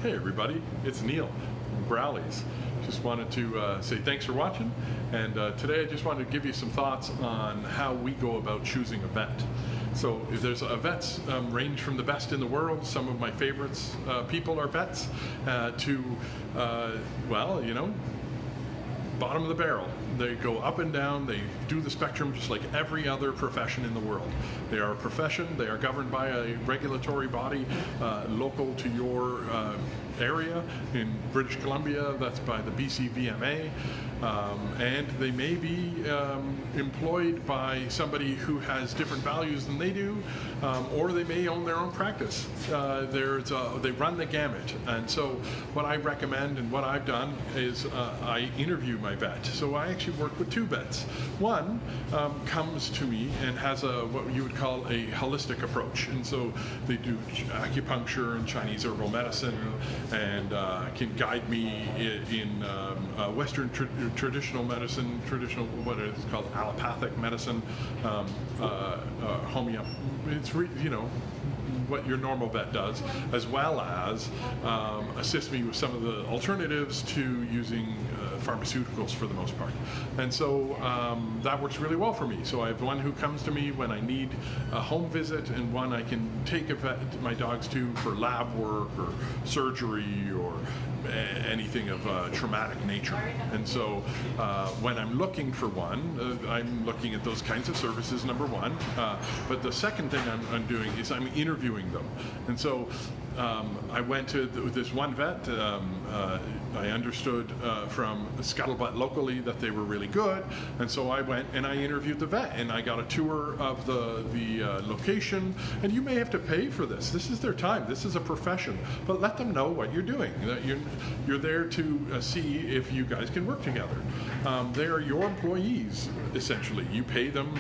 Hey everybody, it's Neil from Growlies. Just wanted to say thanks for watching, and today I just wanted to give you some thoughts on how we go about choosing a vet. So if there's vets range from the best in the world. Some of my favorites people are vets to well, you know, bottom of the barrel. They go up and down, they do the spectrum just like every other profession in the world. They are a profession, they are governed by a regulatory body local to your area. In British Columbia, that's by the BC VMA. And they may be employed by somebody who has different values than they do, or they may own their own practice. They run the gamut. And so what I recommend and what I've done is I interview my vet. So I actually work with two vets. One comes to me and has what you would call a holistic approach. And so they do acupuncture and Chinese herbal medicine, and can guide me in Western traditional medicine, what is called allopathic medicine, it's you know, what your normal vet does, as well as assist me with some of the alternatives to using pharmaceuticals for the most part. And so that works really well for me. So I have one who comes to me when I need a home visit, and one I can take my dogs to for lab work or surgery or anything of traumatic nature. And so when I'm looking for one, I'm looking at those kinds of services, number one. But the second thing I'm doing is I'm interviewing them. And so I went to this one vet. I understood from Scuttlebutt locally that they were really good, and so I went and I interviewed the vet, and I got a tour of the location. And you may have to pay for this. This is their time. This is a profession. But let them know what you're doing. That you're there to see if you guys can work together. They are your employees, essentially. You pay them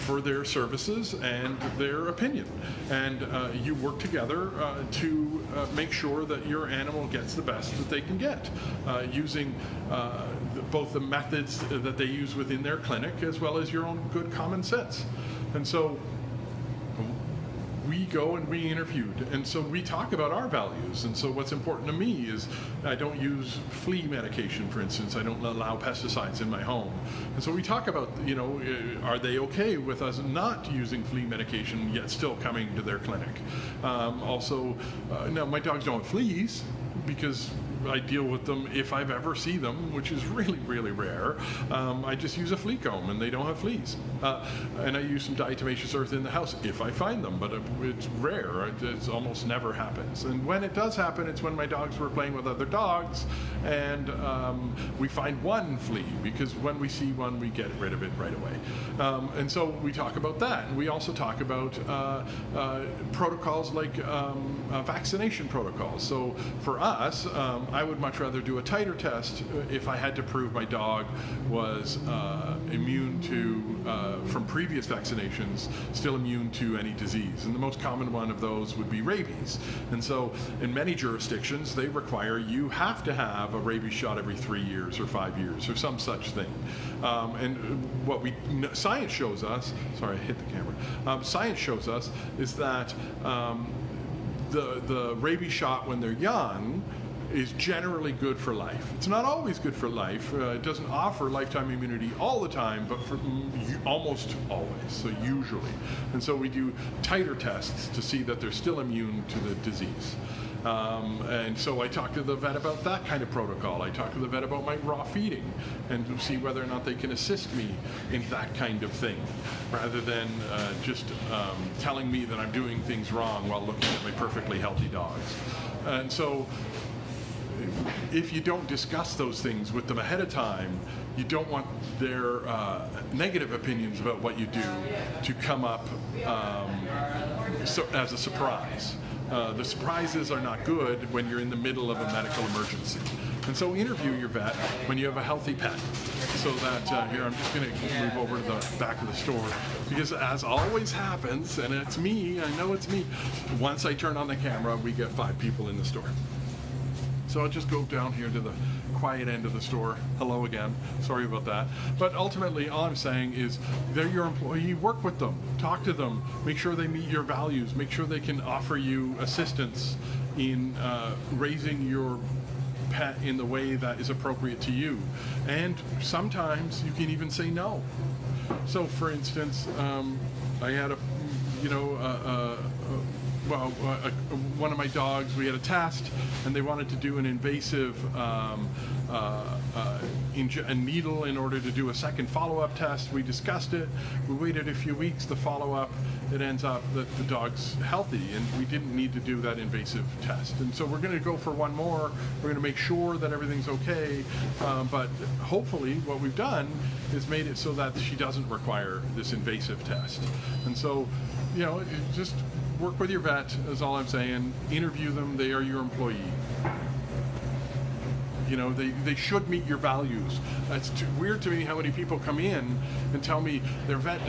for their services and their opinion, and you work together to make sure that your animal gets the best that they can get, using both the methods that they use within their clinic as well as your own good common sense. And so we go and we interviewed, and so we talk about our values. And so what's important to me is I don't use flea medication, for instance. I don't allow pesticides in my home. And so we talk about, you know, are they okay with us not using flea medication yet still coming to their clinic? Also, now my dogs don't have fleas because I deal with them if I've ever see them, which is really, really rare. I just use a flea comb and they don't have fleas. And I use some diatomaceous earth in the house if I find them, but it's rare. It almost never happens. And when it does happen, it's when my dogs were playing with other dogs and we find one flea, because when we see one, we get rid of it right away. And so we talk about that. And we also talk about protocols like vaccination protocols. So for us, I would much rather do a titer test if I had to prove my dog was immune to, from previous vaccinations, still immune to any disease. And the most common one of those would be rabies. And so in many jurisdictions, they require you have to have a rabies shot every 3 years or 5 years or some such thing. And what science shows us, sorry, I hit the camera, science shows us is that the rabies shot when they're young is generally good for life. It's not always good for life. It doesn't offer lifetime immunity all the time, but for almost always, so usually. And so we do titer tests to see that they're still immune to the disease. And so I talk to the vet about that kind of protocol. I talk to the vet about my raw feeding and to see whether or not they can assist me in that kind of thing, rather than just telling me that I'm doing things wrong while looking at my perfectly healthy dogs. And so if you don't discuss those things with them ahead of time, you don't want their negative opinions about what you do to come up as a surprise. The surprises are not good when you're in the middle of a medical emergency. And so interview your vet when you have a healthy pet. So that, here, I'm just going to move over to the back of the store, because as always happens, and it's me, I know it's me, once I turn on the camera, we get 5 people in the store. So I'll just go down here to the quiet end of the store. Hello again. Sorry about that. But ultimately, all I'm saying is they're your employee. Work with them. Talk to them. Make sure they meet your values. Make sure they can offer you assistance in raising your pet in the way that is appropriate to you. And sometimes you can even say no. So for instance, I had one of my dogs, we had a test, and they wanted to do an invasive a needle in order to do a second follow-up test. We discussed it. We waited a few weeks. The follow-up, it ends up that the dog's healthy, and we didn't need to do that invasive test. And so we're going to go for one more. We're going to make sure that everything's okay. But hopefully, what we've done is made it so that she doesn't require this invasive test. And so, you know, just work with your vet is all I'm saying. Interview them. They are your employee. You know, they should meet your values. It's too weird to me how many people come in and tell me their vet,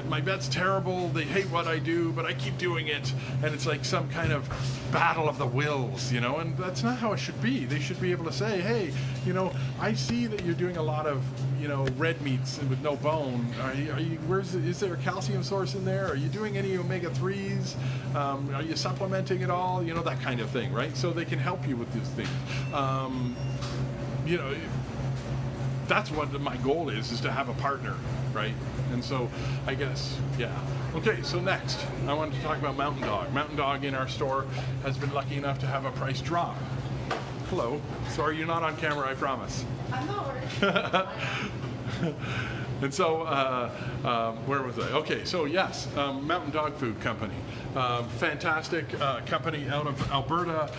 my vet's terrible, they hate what I do, but I keep doing it. And it's like some kind of battle of the wills, you know, and that's not how it should be. They should be able to say, hey, you know, I see that you're doing a lot of, you know, red meats with no bone. Is there a calcium source in there? Are you doing any omega-3s? Are you supplementing at all? You know, that kind of thing, right? So they can help you with these things. You know, that's what my goal is to have a partner, right? And so I guess, yeah. Okay, so next, I wanted to talk about Mountain Dog. Mountain Dog in our store has been lucky enough to have a price drop. Hello. Sorry, you're not on camera, I promise. I'm not worried. And so, where was I? Okay, so yes, Mountain Dog Food Company. Fantastic company out of Alberta,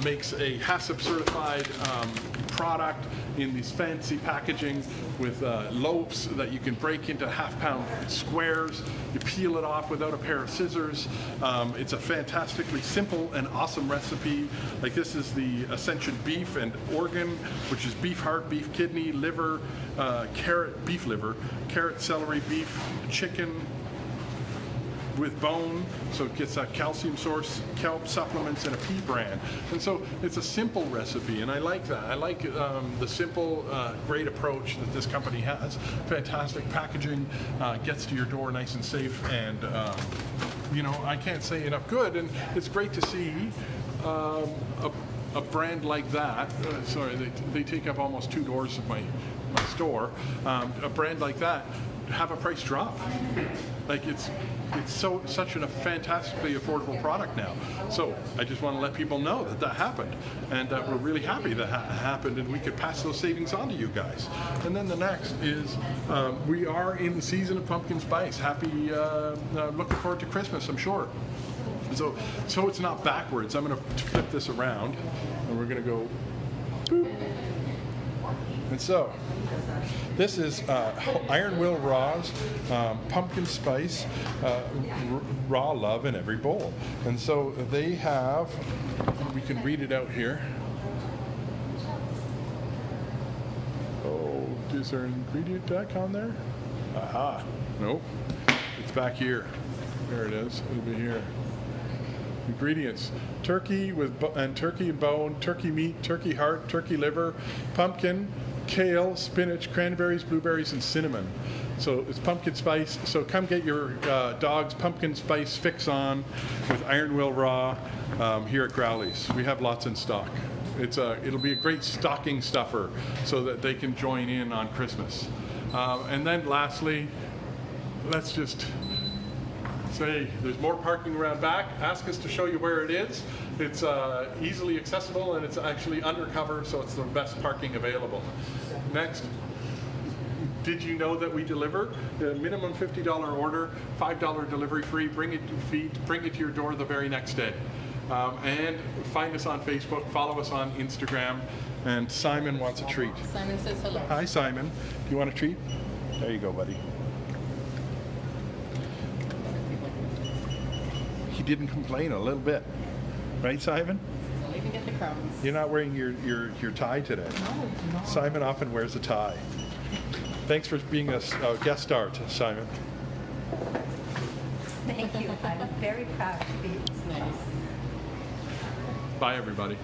makes a HACCP certified product in these fancy packaging with loaves that you can break into half-pound squares. You peel it off without a pair of scissors. It's a fantastically simple and awesome recipe. Like this is the Ascension beef and organ, which is beef heart, beef kidney, liver, beef liver, carrot, celery, beef, chicken with bone, so it gets that calcium source, kelp supplements, and a pea bran. And so it's a simple recipe, and I like that. I like the simple, great approach that this company has. Fantastic packaging, gets to your door nice and safe, and you know, I can't say enough good. And it's great to see a brand like that. Sorry, they take up almost 2 doors of my store. A brand like that have a price drop. Like it's such a fantastically affordable product now. So I just want to let people know that happened, and we're really happy that happened, and we could pass those savings on to you guys. And then the next is we are in the season of pumpkin spice. Happy, looking forward to Christmas, I'm sure. So it's not backwards. I'm going to flip this around, and we're going to go boop. And so this is Iron Will Raw's pumpkin spice raw love in every bowl. And so they have, we can read it out here. Oh, is there an ingredient deck on there? Aha, nope. It's back here. There it is. It'll be here. Ingredients: turkey turkey and bone, turkey meat, turkey heart, turkey liver, pumpkin, kale, spinach, cranberries, blueberries, and cinnamon. So it's pumpkin spice. So come get your dog's pumpkin spice fix on with Iron Will Raw here at Growley's. We have lots in stock. It'll be a great stocking stuffer so that they can join in on Christmas. And then lastly, let's just say there's more parking around back. Ask us to show you where it is. It's easily accessible, and it's actually undercover, so it's the best parking available. Next, did you know that we deliver? The minimum $50 order, $5 delivery free. Bring it to your door the very next day. And find us on Facebook, follow us on Instagram. And Simon wants a treat. Simon says hello. Hi, Simon. Do you want a treat? There you go, buddy. He didn't complain a little bit, right, Simon? Don't even get the crumbs. You're not wearing your tie today. No, no. Simon often wears a tie. Thanks for being a guest star, Simon. Thank you. I'm very proud to be. It's nice. Bye, everybody.